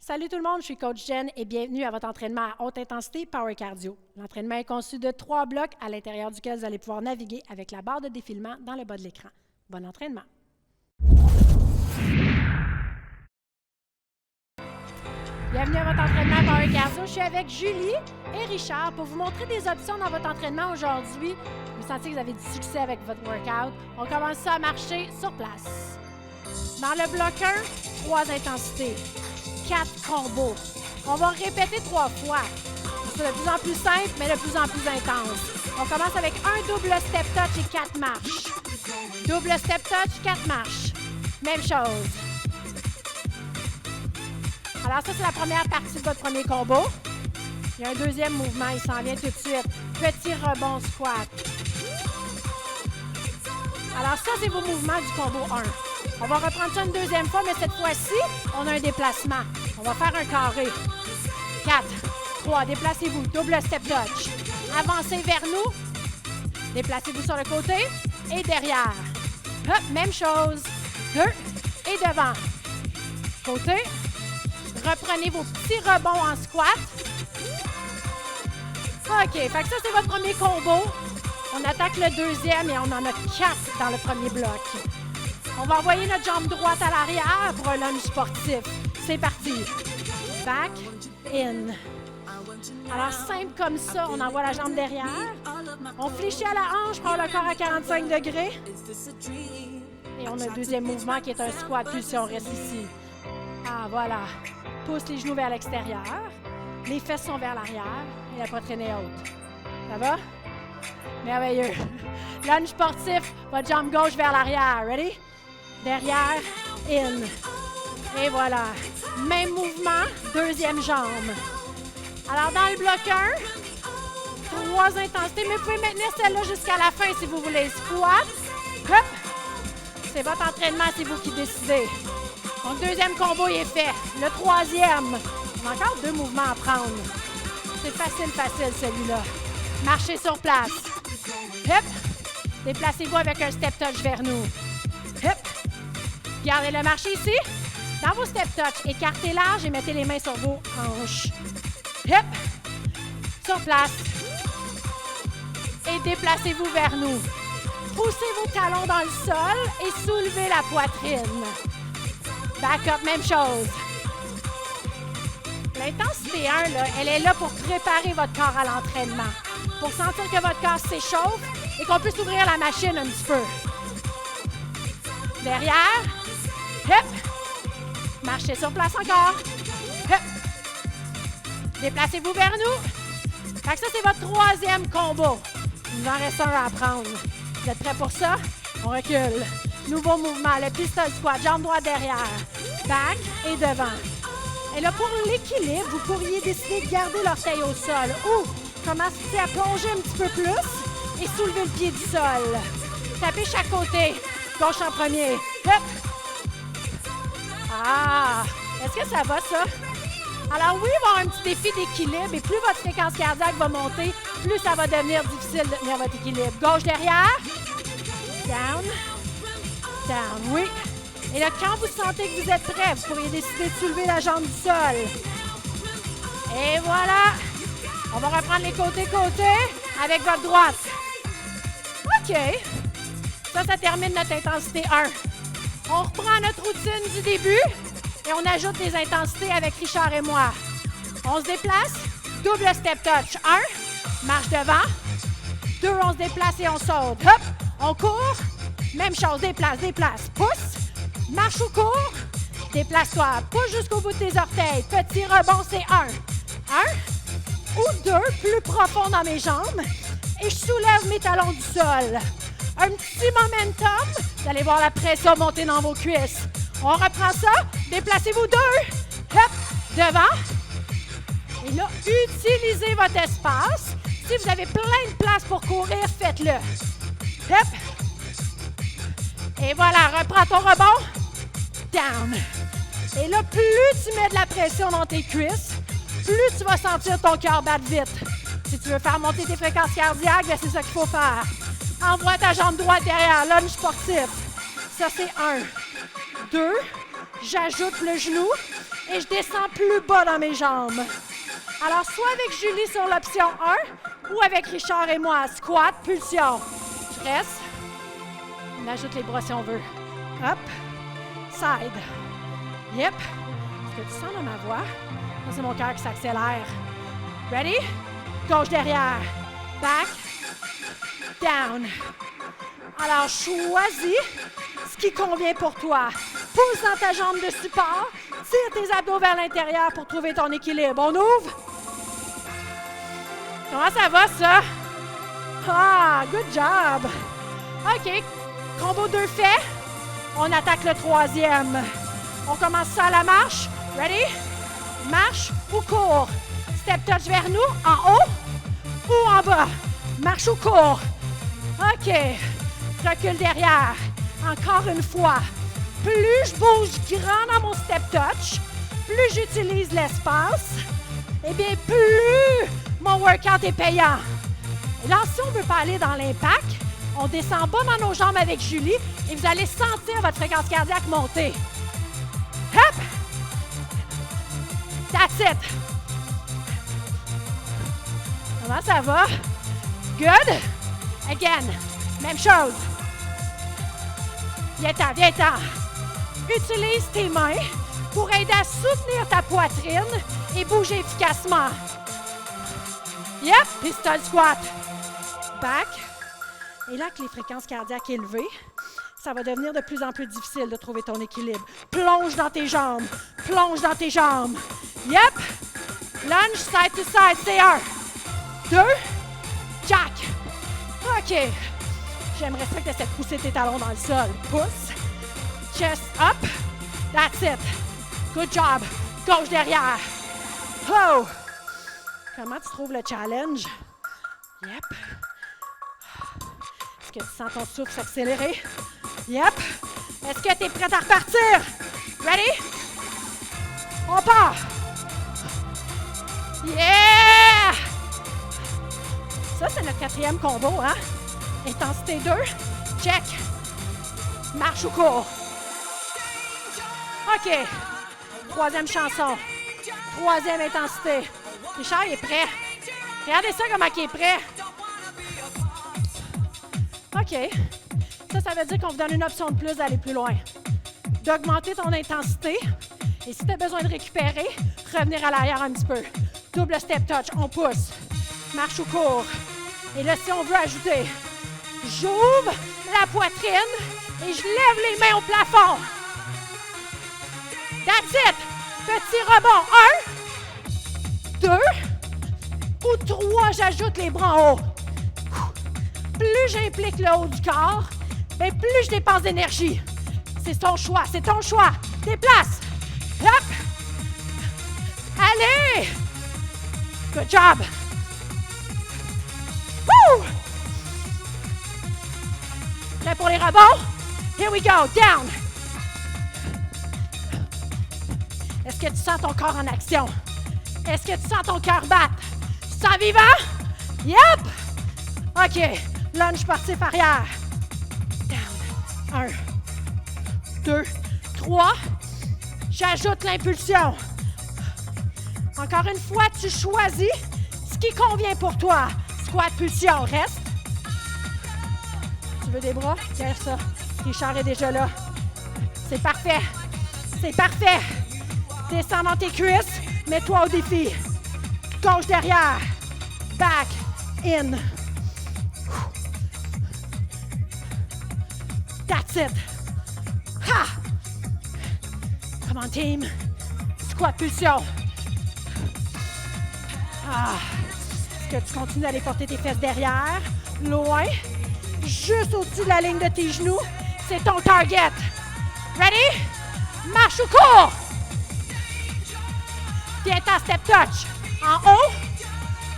Salut tout le monde, je suis Coach Jen et bienvenue à votre entraînement à haute intensité Power Cardio. L'entraînement est conçu de 3 blocs à l'intérieur duquel vous allez pouvoir naviguer avec la barre de défilement dans le bas de l'écran. Bon entraînement! Bienvenue à votre entraînement Power Cardio. Je suis avec Julie et Richard pour vous montrer des options dans votre entraînement aujourd'hui. Vous sentez que vous avez du succès avec votre workout. On commence ça à marcher sur place. Dans le bloc 1, 3 intensités. 4 combos. On va répéter 3 fois. C'est de plus en plus simple, mais de plus en plus intense. On commence avec un double step touch et 4 marches. Double step touch, 4 marches. Même chose. Alors ça, c'est la première partie de votre premier combo. Il y a un deuxième mouvement, il s'en vient tout de suite. Petit rebond squat. Alors ça, c'est vos mouvements du combo 1. On va reprendre ça une deuxième fois, mais cette fois-ci, on a un déplacement. On va faire un carré. 4, 3, déplacez-vous, double step touch. Avancez vers nous. Déplacez-vous sur le côté et derrière. Hop, même chose. 2 et devant. Côté. Reprenez vos petits rebonds en squat. OK, fait que ça, c'est votre premier combo. On attaque le deuxième et on en a 4 dans le premier bloc. On va envoyer notre jambe droite à l'arrière pour un lunge sportif. C'est parti. Back, in. Alors, simple comme ça, on envoie la jambe derrière. On fléchit à la hanche, prend le corps à 45 degrés. Et on a un deuxième mouvement qui est un squat, puis si on reste ici. Ah, voilà. Pousse les genoux vers l'extérieur. Les fesses sont vers l'arrière et la poitrine est haute. Ça va? Merveilleux. Lunge sportif, votre jambe gauche vers l'arrière. Ready? Derrière, in. Et voilà. Même mouvement, deuxième jambe. Alors, dans le bloc 1, 3 intensités, mais vous pouvez maintenir celle-là jusqu'à la fin si vous voulez. Squat. Hop. C'est votre entraînement, c'est vous qui décidez. Donc, deuxième combo, il est fait. Le troisième, on a encore 2 mouvements à prendre. C'est facile, celui-là. Marchez sur place. Hop. Déplacez-vous avec un step touch vers nous. Hop. Gardez le marché ici. Dans vos step touch, écartez large et mettez les mains sur vos hanches. Hop. Sur place. Et déplacez-vous vers nous. Poussez vos talons dans le sol et soulevez la poitrine. Back up, même chose. L'intensité 1, là, elle est là pour préparer votre corps à l'entraînement. Pour sentir que votre corps s'échauffe et qu'on puisse ouvrir la machine un petit peu. Derrière. Hop. Marchez sur place encore. Hop. Déplacez-vous vers nous. Fait que ça, c'est votre troisième combo. Il nous en reste un à prendre. Vous êtes prêts pour ça? On recule. Nouveau mouvement, le pistol squat, jambe droite derrière. Back et devant. Et là, pour l'équilibre, vous pourriez décider de garder l'orteil au sol ou commencer à plonger un petit peu plus et soulever le pied du sol. Tapez chaque côté. Gauche en premier. Hop. Ah! Est-ce que ça va, ça? Alors oui, il va y avoir un petit défi d'équilibre et plus votre fréquence cardiaque va monter, plus ça va devenir difficile de tenir votre équilibre. Gauche derrière. Down. Down, oui. Et là, quand vous sentez que vous êtes prêt, vous pourriez décider de soulever la jambe du sol. Et voilà. On va reprendre les côtés-côtés avec votre droite. OK. Ça termine notre intensité 1. On reprend notre routine du début et on ajoute des intensités avec Richard et moi. On se déplace, double step touch. 1, marche devant. 2, on se déplace et on saute. Hop, on court. Même chose, déplace. Pousse, marche ou cours. Déplace-toi, pousse jusqu'au bout de tes orteils. Petit rebond, c'est 1. 1 ou 2, plus profond dans mes jambes. Et je soulève mes talons du sol. Un petit momentum. Vous allez voir la pression monter dans vos cuisses. On reprend ça. Déplacez-vous 2. Hop, devant. Et là, utilisez votre espace. Si vous avez plein de place pour courir, faites-le. Hop. Et voilà, reprends ton rebond. Down. Et là, plus tu mets de la pression dans tes cuisses, plus tu vas sentir ton cœur battre vite. Si tu veux faire monter tes fréquences cardiaques, c'est ça qu'il faut faire. Envoie ta jambe droite derrière, lunge sportif. Ça, c'est 1. 2, j'ajoute le genou et je descends plus bas dans mes jambes. Alors, soit avec Julie sur l'option 1 ou avec Richard et moi. Squat, pulsion. Je reste. On ajoute les bras si on veut. Up. Side. Yep. Est-ce que tu sens dans ma voix? Ça, c'est mon cœur qui s'accélère. Ready? Gauche derrière. Back. Down. Alors, choisis ce qui convient pour toi. Pousse dans ta jambe de support. Tire tes abdos vers l'intérieur pour trouver ton équilibre. On ouvre. Comment ça va, ça? Ah, good job. OK. Combo 2 fait. On attaque le 3e. On commence ça à la marche. Ready? Marche ou cours. Step touch vers nous, en haut ou en bas. Marche ou cours. OK. Recule derrière. Encore une fois. Plus je bouge grand dans mon step touch, plus j'utilise l'espace, et bien plus mon workout est payant. Et là, si on ne veut pas aller dans l'impact, on descend bas dans nos jambes avec Julie et vous allez sentir votre fréquence cardiaque monter. Hop! That's it! Comment ça va? Good? Again. Même chose. Viens-t'en, viens-t'en. Utilise tes mains pour aider à soutenir ta poitrine et bouger efficacement. Yep, pistol squat. Back. Et là, avec les fréquences cardiaques élevées, ça va devenir de plus en plus difficile de trouver ton équilibre. Plonge dans tes jambes. Plonge dans tes jambes. Yep. Lunge side to side. C'est 1, 2, jack. OK. J'aimerais ça que tu essaies de pousser tes talons dans le sol. Pousse. Chest up. That's it. Good job. Gauche derrière. Oh! Comment tu trouves le challenge? Yep. Est-ce que tu sens ton souffle s'accélérer? Yep. Est-ce que tu es prête à repartir? Ready? On part! Yeah! Ça, c'est notre 4e combo, hein? Intensité 2. Check. Marche ou cours. OK. 3e chanson. 3e intensité. Richard, il est prêt. Regardez ça comment il est prêt. OK. Ça veut dire qu'on vous donne une option de plus d'aller plus loin. D'augmenter ton intensité. Et si tu as besoin de récupérer, revenir à l'arrière un petit peu. Double step touch, on pousse. Marche ou cours. Et là, si on veut ajouter, j'ouvre la poitrine et je lève les mains au plafond. That's it. Petit rebond. 1, 2 ou 3, j'ajoute les bras en haut. Plus j'implique le haut du corps, bien plus je dépense d'énergie. C'est ton choix, c'est ton choix. Déplace. Hop. Allez. Good job. Woo! Prêt pour les rebonds? Here we go. Down. Est-ce que tu sens ton corps en action? Est-ce que tu sens ton cœur battre? Tu sens vivant? Yep! OK. Lunge sportif arrière. Down. 1, 2, 3. J'ajoute l'impulsion. Encore une fois, tu choisis ce qui convient pour toi. Squat, pulsion. Reste. Tu veux des bras? Tiens ça. Richard est déjà là. C'est parfait. C'est parfait. Descends dans tes cuisses. Mets-toi au défi. Gauche derrière. Back. In. That's it. Ha! Come on, team. Squat, pulsion. Ah. Est-ce que tu continues d'aller porter tes fesses derrière? Loin. Juste au-dessus de la ligne de tes genoux. C'est ton target. Ready? Marche ou cours. Viens ta step touch. En haut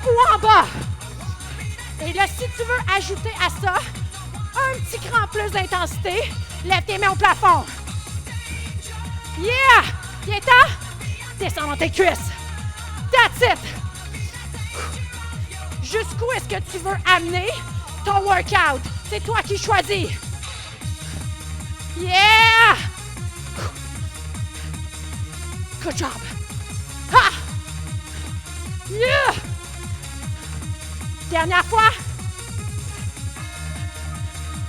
ou en bas. Et là, si tu veux ajouter à ça un petit cran plus d'intensité, lève tes mains au plafond. Yeah! Viens-t'en. Descends dans tes cuisses. That's it. Jusqu'où est-ce que tu veux amener ton workout? C'est toi qui choisis. Yeah! Good job. Ha! Yeah! Dernière fois.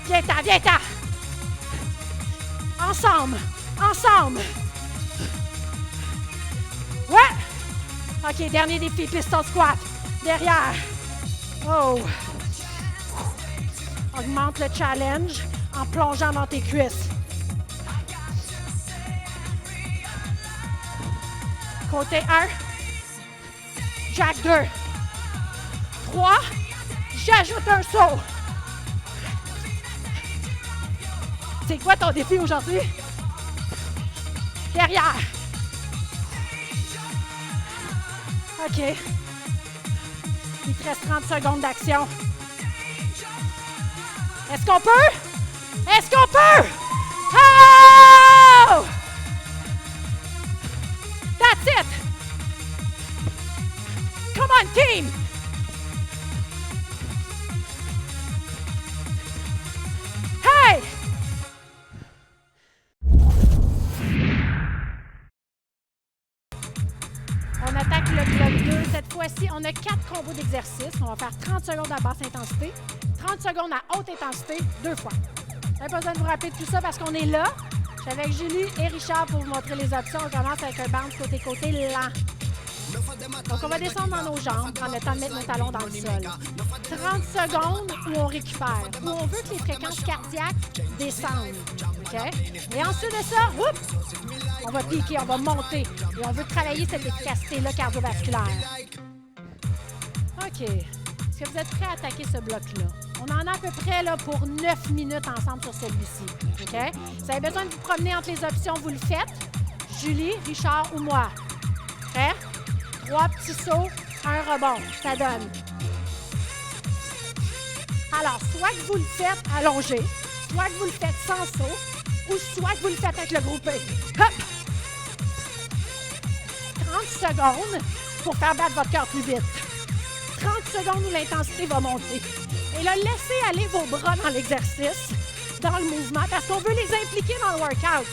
Viens-t'en, viens-t'en. Ensemble, ensemble. Ouais. OK, dernier défi, pistol squat. Derrière. Oh. Augmente le challenge en plongeant dans tes cuisses. Côté 1. Jack 2. 3. J'ajoute un saut. C'est quoi ton défi aujourd'hui? Derrière. OK. Il te reste 30 secondes d'action. Est-ce qu'on peut? Est-ce qu'on peut? Oh! That's it! Come on, team! Hey! On attaque le bloc 2. Cette fois-ci, on a 4 combos d'exercices. On va faire 30 secondes à basse intensité, 30 secondes à haute intensité, 2 fois. Vous n'avez pas besoin de vous rappeler de tout ça parce qu'on est là. Je suis avec Julie et Richard pour vous montrer les options. On commence avec un bounce côté-côté lent. Donc, on va descendre dans nos jambes, prendre le temps de mettre nos talons dans le sol. 30 secondes où on récupère, où on veut que les fréquences cardiaques descendent. OK? Et ensuite de ça, on va piquer, on va monter. Et on veut travailler cette efficacité-là cardiovasculaire. OK. Est-ce que vous êtes prêts à attaquer ce bloc-là? On en a à peu près là, pour 9 minutes ensemble sur celui-ci. OK? Si vous avez besoin de vous promener entre les options, vous le faites. Julie, Richard ou moi. Prêt? 3 petits sauts, 1 rebond. Ça donne. Alors, soit que vous le faites allongé, soit que vous le faites sans saut, ou soit que vous le faites avec le groupé. Hop! 30 secondes pour faire battre votre cœur plus vite. 30 secondes où l'intensité va monter. Et là, laissez aller vos bras dans l'exercice, dans le mouvement, parce qu'on veut les impliquer dans le workout.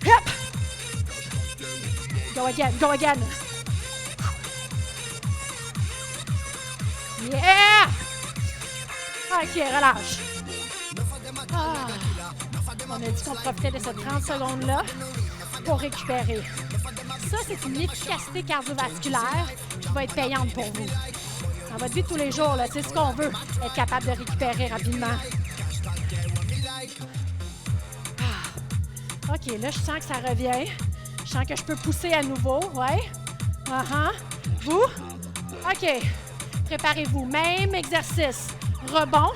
Hop! Go again, go again. Yeah! OK, relâche. Ah. On a dit qu'on profitait de ces 30 secondes-là pour récupérer. Ça, c'est une efficacité cardiovasculaire qui va être payante pour vous. Dans votre vie de tous les jours, c'est ce qu'on veut, être capable de récupérer rapidement. Ah. OK, là, je sens que ça revient. Je sens que je peux pousser à nouveau, ouais. Vous? OK. Préparez-vous. Même exercice. Rebond,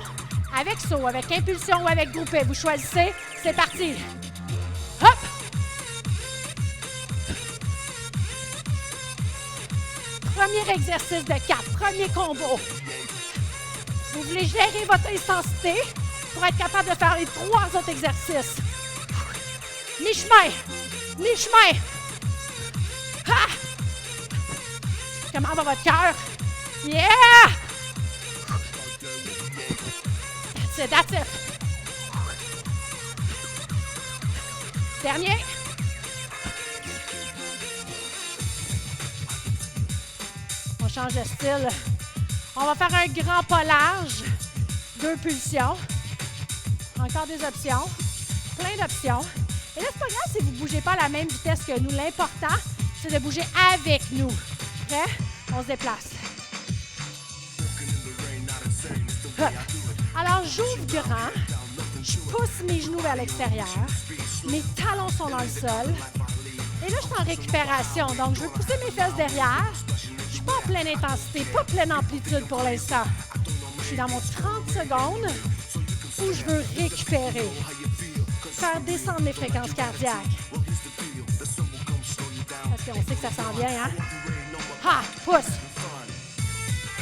avec saut, avec impulsion ou avec groupé. Vous choisissez. C'est parti. Hop! Premier exercice de 4. Premier combo. Vous voulez gérer votre intensité pour être capable de faire les 3 autres exercices. Mi-chemin. Mi-chemin. Ha! Comment va votre cœur? Yeah! That's it, that's it. Dernier. On change de style. On va faire un grand pas large. 2 pulsions. Encore des options. Plein d'options. Et là, c'est pas grave si vous ne bougez pas à la même vitesse que nous. L'important, c'est de bouger avec nous. Prêt? On se déplace. Alors, j'ouvre grand. Je pousse mes genoux vers l'extérieur. Mes talons sont dans le sol. Et là, je suis en récupération. Donc, je veux pousser mes fesses derrière. Je ne suis pas en pleine intensité, pas pleine amplitude pour l'instant. Je suis dans mon 30 secondes où je veux récupérer. Faire descendre les fréquences cardiaques. Parce qu'on sait que ça s'en vient, hein? Ha! Pousse!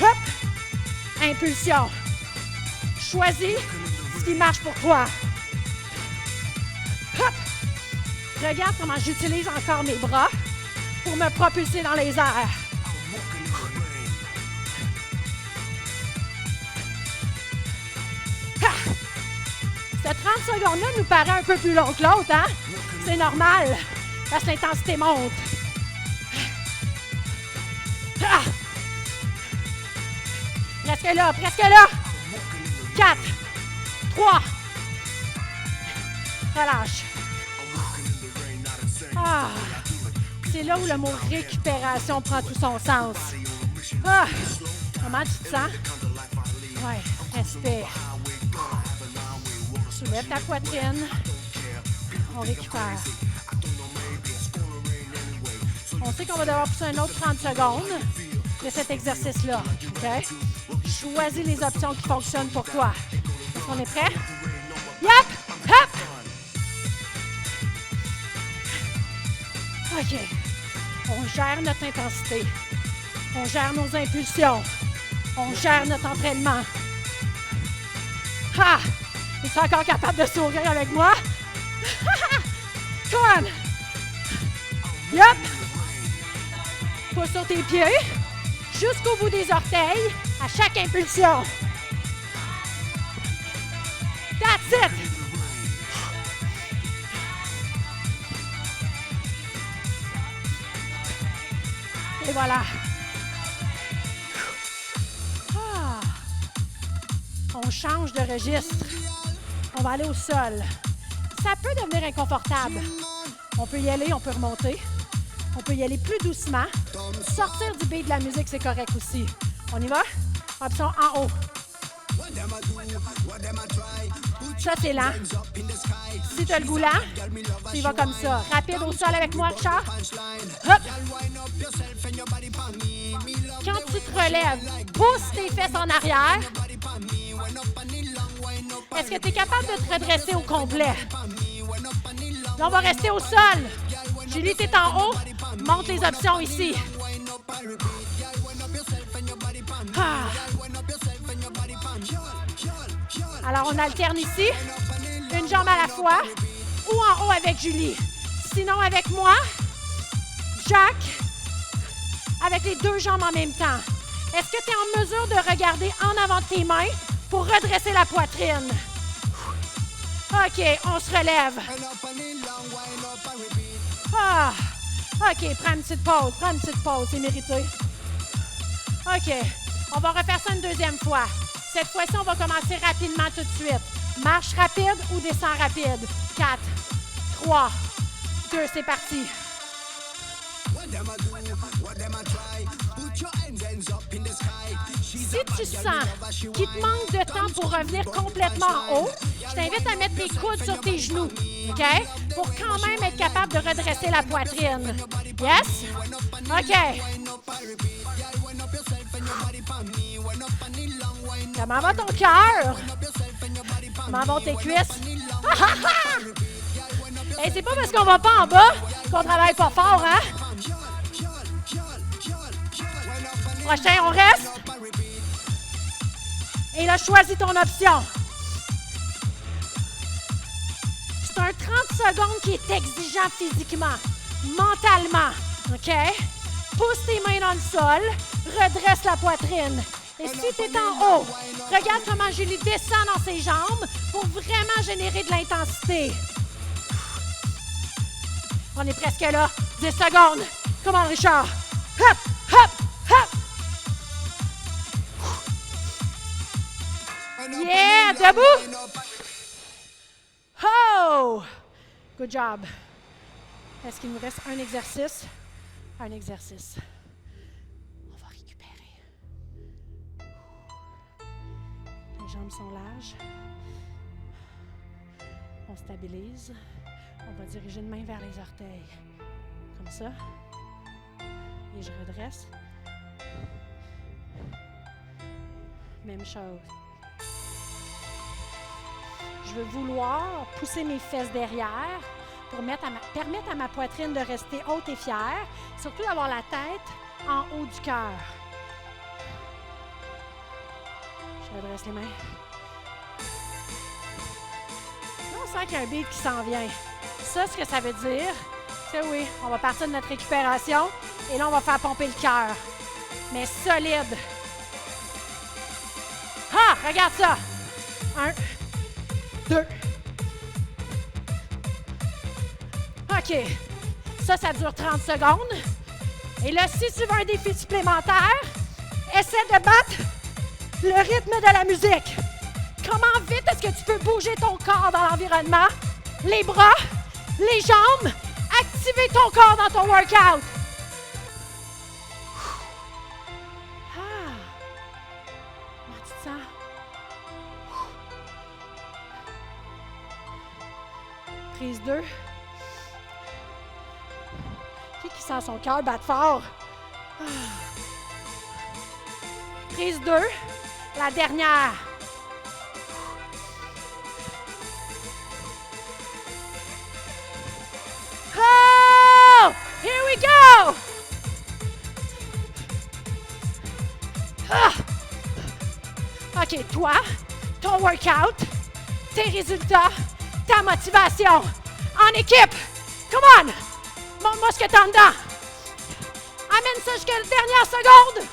Hop! Impulsion. Choisis ce qui marche pour toi. Hop! Regarde comment j'utilise encore mes bras pour me propulser dans les airs. Ha! Cette 30 secondes-là nous paraît un peu plus long que l'autre, hein? C'est normal, parce que l'intensité monte. Ah! Presque là, presque là. 4, 3. Relâche. Ah! C'est là où le mot récupération prend tout son sens. Ah! Comment tu te sens? Ouais, respire. Soulève ta poitrine. On récupère. On sait qu'on va devoir pousser un autre 30 secondes de cet exercice-là. OK? Choisis les options qui fonctionnent pour toi. Est-ce qu'on est prêt? Yep! Hop! OK. On gère notre intensité. On gère nos impulsions. On gère notre entraînement. Ah! Es-tu encore capable de sourire avec moi? Come on! Yup! Pousse sur tes pieds jusqu'au bout des orteils à chaque impulsion. That's it! Et voilà. Ah. On change de registre. On va aller au sol. Ça peut devenir inconfortable. On peut y aller, on peut remonter. On peut y aller plus doucement. Sortir du beat de la musique, c'est correct aussi. On y va? Option en haut. Ça, c'est lent. Si tu as le goût lent, tu y vas comme ça. Rapide au sol avec moi, Richard. Hop! Quand tu te relèves, pousse tes fesses en arrière. Est-ce que tu es capable de te redresser au complet? Là, on va rester au sol. Julie, tu es en haut. Monte les options ici. Ah. Alors, on alterne ici. Une jambe à la fois ou en haut avec Julie. Sinon, avec moi, Jack, avec les deux jambes en même temps. Est-ce que tu es en mesure de regarder en avant de tes mains pour redresser la poitrine? OK, on se relève. Ah, OK, prends une petite pause, c'est mérité. OK, on va refaire ça une deuxième fois. Cette fois-ci, on va commencer rapidement tout de suite. Marche rapide ou descend rapide. 4, 3, 2, c'est parti. Si tu sens qu'il te manque de temps pour revenir complètement en haut, je t'invite à mettre tes coudes sur tes genoux, OK? Pour quand même être capable de redresser la poitrine. Yes? OK. Comment va ton cœur? Comment vont tes cuisses? Hey, c'est pas parce qu'on va pas en bas qu'on travaille pas fort, hein? Prochain, on reste. Et là, choisis ton option. C'est un 30 secondes qui est exigeant physiquement, mentalement, OK? Pousse tes mains dans le sol, redresse la poitrine. Et si tu es en haut, regarde comment Julie descend dans ses jambes pour vraiment générer de l'intensité. On est presque là. 10 secondes. Comment, Richard? Hop, hop, hop. Yeah, debout. Oh! Good job. Est-ce qu'il nous reste un exercice? Un exercice. On va récupérer. Les jambes sont larges. On stabilise. On va diriger une main vers les orteils. Comme ça. Et je redresse. Même chose. Je veux vouloir pousser mes fesses derrière pour permettre à ma poitrine de rester haute et fière, surtout d'avoir la tête en haut du cœur. Je redresse les mains. Là, on sent qu'il y a un beat qui s'en vient. Ça, ce que ça veut dire, c'est oui, on va partir de notre récupération et là, on va faire pomper le cœur. Mais solide. Ah! Regarde ça! 1, 2. OK. Ça dure 30 secondes. Et là, si tu veux un défi supplémentaire, essaie de battre le rythme de la musique. Comment vite est-ce que tu peux bouger ton corps dans l'environnement? Les bras, les jambes, activer ton corps dans ton workout. Comment tu te sens? Prise 2. Qui sent son cœur battre fort? Prise 2. La dernière. Oh! Here we go! OK, toi, ton workout, tes résultats, ta motivation, en équipe. Come on! Montre-moi ce que t'as en dedans. Amène ça jusqu'à la dernière seconde.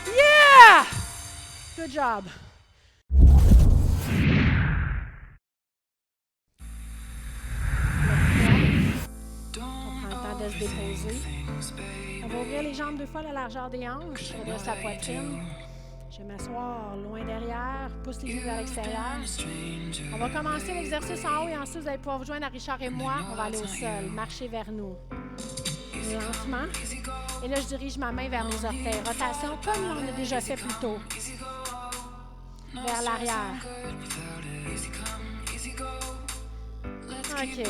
Yeah! Good job. On prend le temps de se déposer. On va ouvrir les jambes 2 fois la largeur des hanches. On laisse la poitrine. Je vais m'asseoir loin derrière, pousse les genoux vers l'extérieur. On va commencer l'exercice en haut et ensuite vous allez pouvoir vous joindre à Richard et moi. On va aller au sol, marcher vers nous. Lentement. Et là, je dirige ma main vers mes orteils. Rotation comme on a déjà fait plus tôt. Vers l'arrière. OK.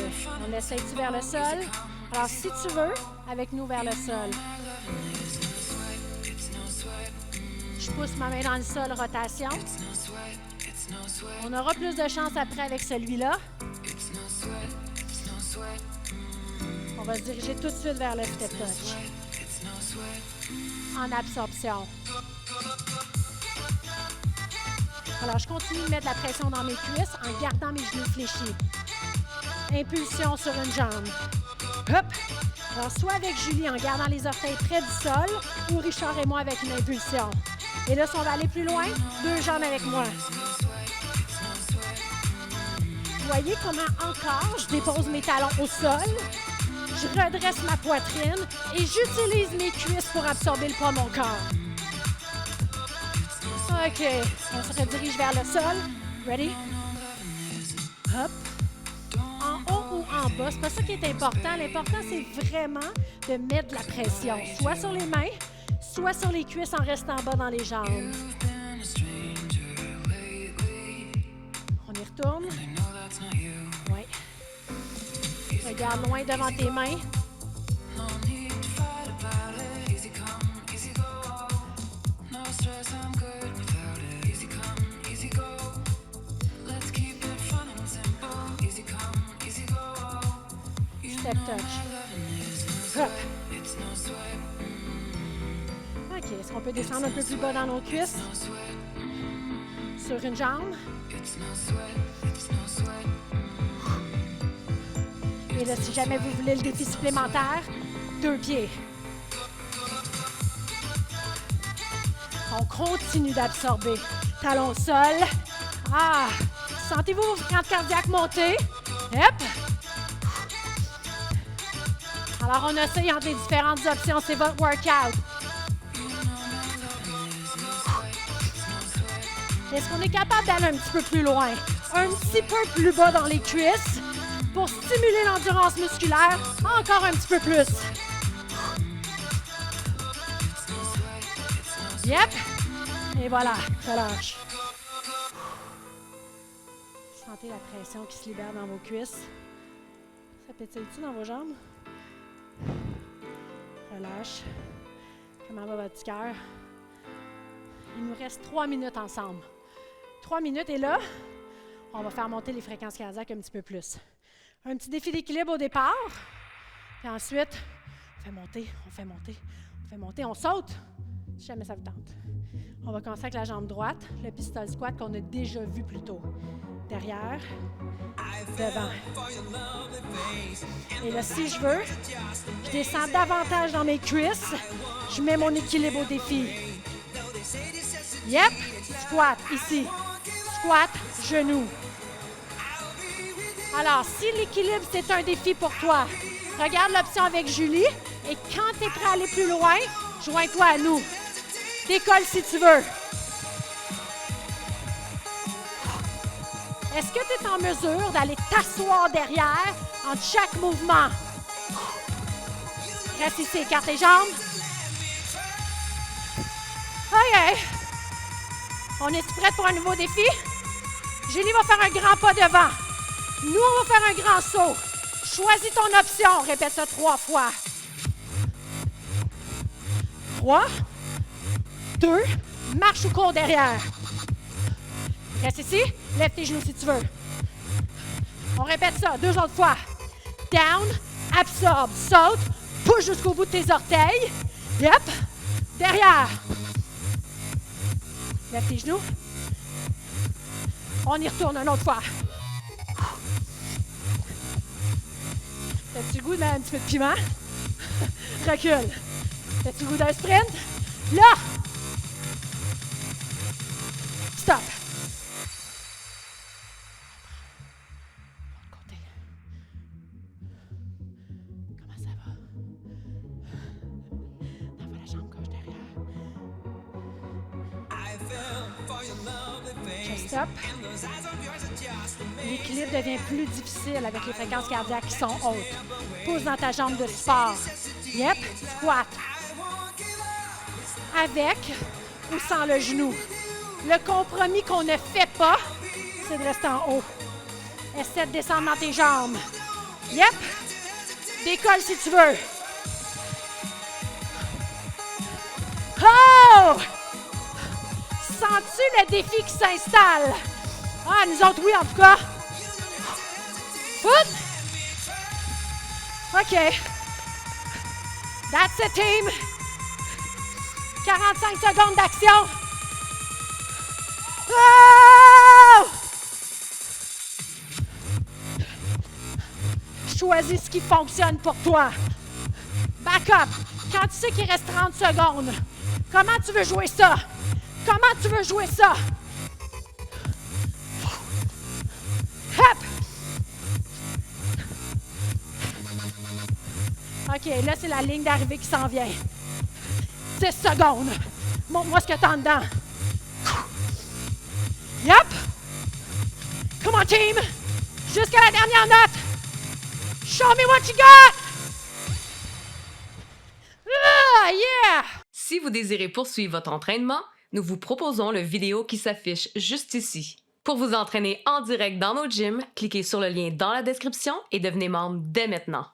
On essaie-tu vers le sol? Alors, si tu veux, avec nous vers le sol. Je pousse ma main dans le sol, rotation. On aura plus de chance après avec celui-là. On va se diriger tout de suite vers le step touch. En absorption. Alors, je continue de mettre la pression dans mes cuisses en gardant mes genoux fléchis. Impulsion sur une jambe. Hop! Alors, soit avec Julie en gardant les orteils près du sol, ou Richard et moi avec une impulsion. Et là, si on va aller plus loin, 2 jambes avec moi. Vous voyez comment encore je dépose mes talons au sol, je redresse ma poitrine et j'utilise mes cuisses pour absorber le poids de mon corps. OK, on se redirige vers le sol. Ready? Hop. En haut ou en bas, c'est pas ça qui est important. L'important, c'est vraiment de mettre de la pression, soit sur les mains, soit sur les cuisses en restant bas dans les jambes. On y retourne. Oui. Regarde loin devant tes mains. Step touch. Hop. OK, est-ce qu'on peut descendre un peu plus bas dans nos cuisses? Sur une jambe. Et là, si jamais vous voulez le défi supplémentaire, 2 pieds. On continue d'absorber. Talons au sol. Ah! Sentez-vous vos fréquences cardiaques monter? Hop! Alors, on essaye entre les différentes options. C'est votre workout. Est-ce qu'on est capable d'aller un petit peu plus loin? Un petit peu plus bas dans les cuisses pour stimuler l'endurance musculaire encore un petit peu plus. Yep. Et voilà, relâche. Sentez la pression qui se libère dans vos cuisses. Ça pétille-tu dans vos jambes? Relâche. Comment va votre petit cœur? Il nous reste 3 minutes ensemble. 3 minutes et là, on va faire monter les fréquences cardiaques un petit peu plus. Un petit défi d'équilibre au départ. Puis ensuite, on fait monter, on fait monter, on fait monter, on saute. Si jamais ça vous tente. On va commencer avec la jambe droite, le pistol squat qu'on a déjà vu plus tôt. Derrière, devant. Et là, si je veux, je descends davantage dans mes cuisses. Je mets mon équilibre au défi. Yep, squat ici. Squat, genou. Alors, si l'équilibre, c'est un défi pour toi, regarde l'option avec Julie et quand tu es prêt à aller plus loin, joins-toi à nous. Décolle si tu veux. Est-ce que tu es en mesure d'aller t'asseoir derrière entre chaque mouvement? Reste ici, écarte les jambes. OK. On est prêts pour un nouveau défi? Julie va faire un grand pas devant. Nous, on va faire un grand saut. Choisis ton option. Répète ça 3 fois. 3, 2, marche ou cours derrière. Reste ici. Lève tes genoux si tu veux. On répète ça 2 autres fois. Down, absorbe, saute, pousse jusqu'au bout de tes orteils. Yep. Derrière. Lève tes genoux. On y retourne une autre fois. T'as-tu le goût d'un petit peu de piment? Recule. T'as-tu le goût d'un sprint? Là! Stop. Côté. Comment ça va? Envoie la jambe gauche derrière. Just stop. L'équilibre devient plus difficile avec les fréquences cardiaques qui sont hautes. Pousse dans ta jambe de support. Yep, squat. Avec ou sans le genou. Le compromis qu'on ne fait pas, c'est de rester en haut. Essaie de descendre dans tes jambes. Yep. Décolle si tu veux. Oh! Sens-tu le défi qui s'installe? Ah, nous autres, oui, en tout cas. Foot. OK. That's it, team. 45 secondes d'action. Oh! Choisis ce qui fonctionne pour toi. Back up. Quand tu sais qu'il reste 30 secondes, comment tu veux jouer ça? Comment tu veux jouer ça? Hop! OK, là, c'est la ligne d'arrivée qui s'en vient. 6 secondes. Montre-moi ce que t'as en dedans. Yep! Come on, team! Jusqu'à la dernière note! Show me what you got! Ah, yeah! Si vous désirez poursuivre votre entraînement, nous vous proposons le vidéo qui s'affiche juste ici. Pour vous entraîner en direct dans nos gyms, cliquez sur le lien dans la description et devenez membre dès maintenant.